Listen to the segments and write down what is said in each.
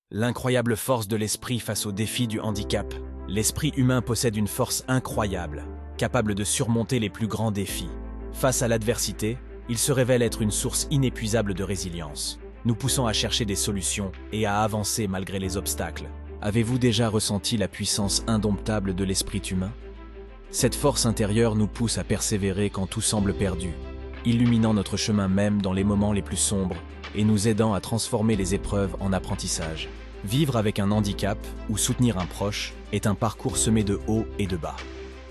L'incroyable force de l'esprit face aux défis du handicap. L'esprit humain possède une force incroyable, capable de surmonter les plus grands défis. Face à l'adversité, il se révèle être une source inépuisable de résilience, nous poussant à chercher des solutions et à avancer malgré les obstacles. Avez-vous déjà ressenti la puissance indomptable de l'esprit humain? Cette force intérieure nous pousse à persévérer quand tout semble perdu, illuminant notre chemin même dans les moments les plus sombres et nous aidant à transformer les épreuves en apprentissage. Vivre avec un handicap ou soutenir un proche est un parcours semé de hauts et de bas.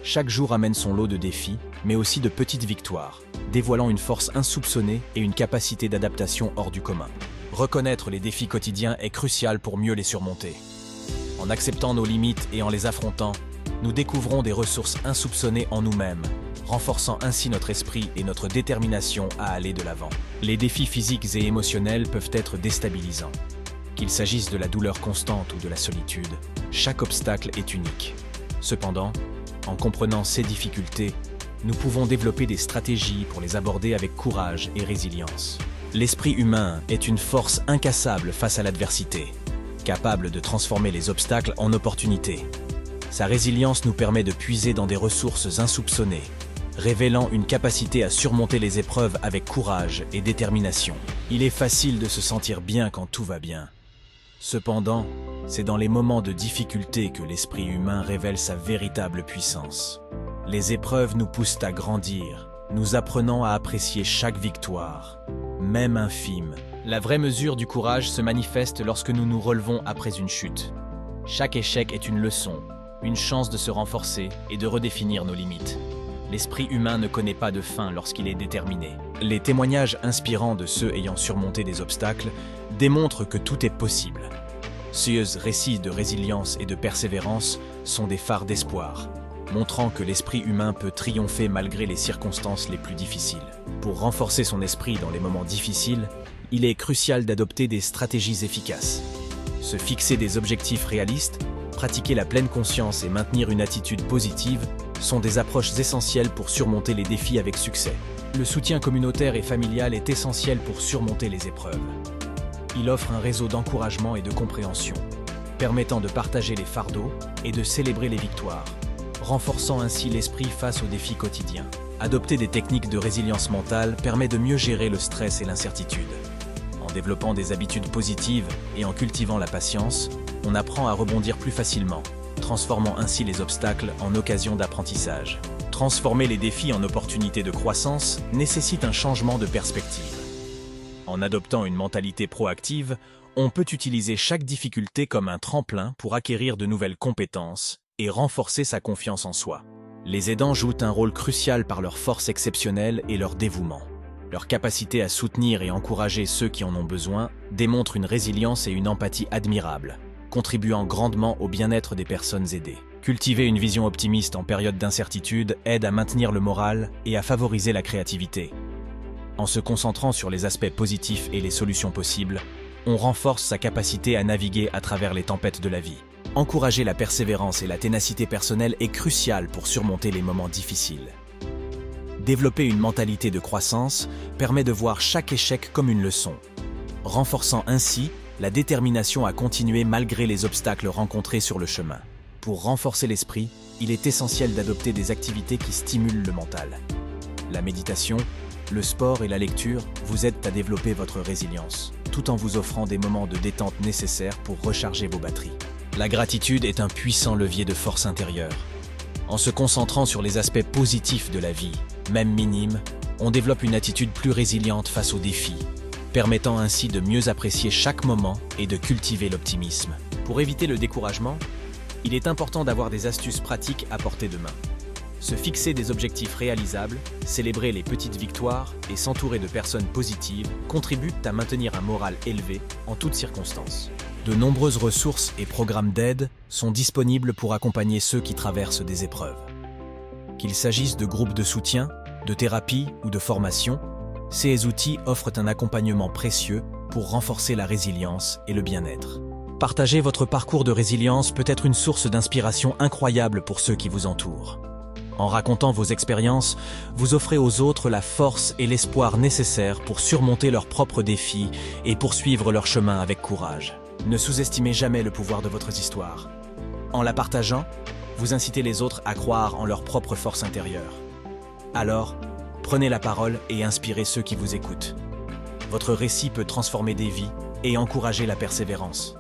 Chaque jour amène son lot de défis, mais aussi de petites victoires, dévoilant une force insoupçonnée et une capacité d'adaptation hors du commun. Reconnaître les défis quotidiens est crucial pour mieux les surmonter. En acceptant nos limites et en les affrontant, nous découvrons des ressources insoupçonnées en nous-mêmes, renforçant ainsi notre esprit et notre détermination à aller de l'avant. Les défis physiques et émotionnels peuvent être déstabilisants. Qu'il s'agisse de la douleur constante ou de la solitude, chaque obstacle est unique. Cependant, en comprenant ces difficultés, nous pouvons développer des stratégies pour les aborder avec courage et résilience. L'esprit humain est une force incassable face à l'adversité, capable de transformer les obstacles en opportunités. Sa résilience nous permet de puiser dans des ressources insoupçonnées, révélant une capacité à surmonter les épreuves avec courage et détermination. Il est facile de se sentir bien quand tout va bien. Cependant, c'est dans les moments de difficulté que l'esprit humain révèle sa véritable puissance. Les épreuves nous poussent à grandir, nous apprenant à apprécier chaque victoire, même infime. La vraie mesure du courage se manifeste lorsque nous nous relevons après une chute. Chaque échec est une leçon, une chance de se renforcer et de redéfinir nos limites. L'esprit humain ne connaît pas de fin lorsqu'il est déterminé. Les témoignages inspirants de ceux ayant surmonté des obstacles démontrent que tout est possible. Ces récits de résilience et de persévérance sont des phares d'espoir, montrant que l'esprit humain peut triompher malgré les circonstances les plus difficiles. Pour renforcer son esprit dans les moments difficiles, il est crucial d'adopter des stratégies efficaces. Se fixer des objectifs réalistes, pratiquer la pleine conscience et maintenir une attitude positive sont des approches essentielles pour surmonter les défis avec succès. Le soutien communautaire et familial est essentiel pour surmonter les épreuves. Il offre un réseau d'encouragement et de compréhension, permettant de partager les fardeaux et de célébrer les victoires, renforçant ainsi l'esprit face aux défis quotidiens. Adopter des techniques de résilience mentale permet de mieux gérer le stress et l'incertitude. En développant des habitudes positives et en cultivant la patience, on apprend à rebondir plus facilement, transformant ainsi les obstacles en occasions d'apprentissage. Transformer les défis en opportunités de croissance nécessite un changement de perspective. En adoptant une mentalité proactive, on peut utiliser chaque difficulté comme un tremplin pour acquérir de nouvelles compétences et renforcer sa confiance en soi. Les aidants jouent un rôle crucial par leur force exceptionnelle et leur dévouement. Leur capacité à soutenir et encourager ceux qui en ont besoin démontre une résilience et une empathie admirables, contribuant grandement au bien-être des personnes aidées. Cultiver une vision optimiste en période d'incertitude aide à maintenir le moral et à favoriser la créativité. En se concentrant sur les aspects positifs et les solutions possibles, on renforce sa capacité à naviguer à travers les tempêtes de la vie. Encourager la persévérance et la ténacité personnelle est crucial pour surmonter les moments difficiles. Développer une mentalité de croissance permet de voir chaque échec comme une leçon, renforçant ainsi la détermination à continuer malgré les obstacles rencontrés sur le chemin. Pour renforcer l'esprit, il est essentiel d'adopter des activités qui stimulent le mental. La méditation, le sport et la lecture vous aident à développer votre résilience, tout en vous offrant des moments de détente nécessaires pour recharger vos batteries. La gratitude est un puissant levier de force intérieure. En se concentrant sur les aspects positifs de la vie, même minimes, on développe une attitude plus résiliente face aux défis, permettant ainsi de mieux apprécier chaque moment et de cultiver l'optimisme. Pour éviter le découragement, il est important d'avoir des astuces pratiques à portée de main. Se fixer des objectifs réalisables, célébrer les petites victoires et s'entourer de personnes positives contribuent à maintenir un moral élevé en toutes circonstances. De nombreuses ressources et programmes d'aide sont disponibles pour accompagner ceux qui traversent des épreuves. Qu'il s'agisse de groupes de soutien, de thérapie ou de formation, ces outils offrent un accompagnement précieux pour renforcer la résilience et le bien-être. Partager votre parcours de résilience peut être une source d'inspiration incroyable pour ceux qui vous entourent. En racontant vos expériences, vous offrez aux autres la force et l'espoir nécessaires pour surmonter leurs propres défis et poursuivre leur chemin avec courage. Ne sous-estimez jamais le pouvoir de votre histoire. En la partageant, vous incitez les autres à croire en leur propre force intérieure. Alors, prenez la parole et inspirez ceux qui vous écoutent. Votre récit peut transformer des vies et encourager la persévérance.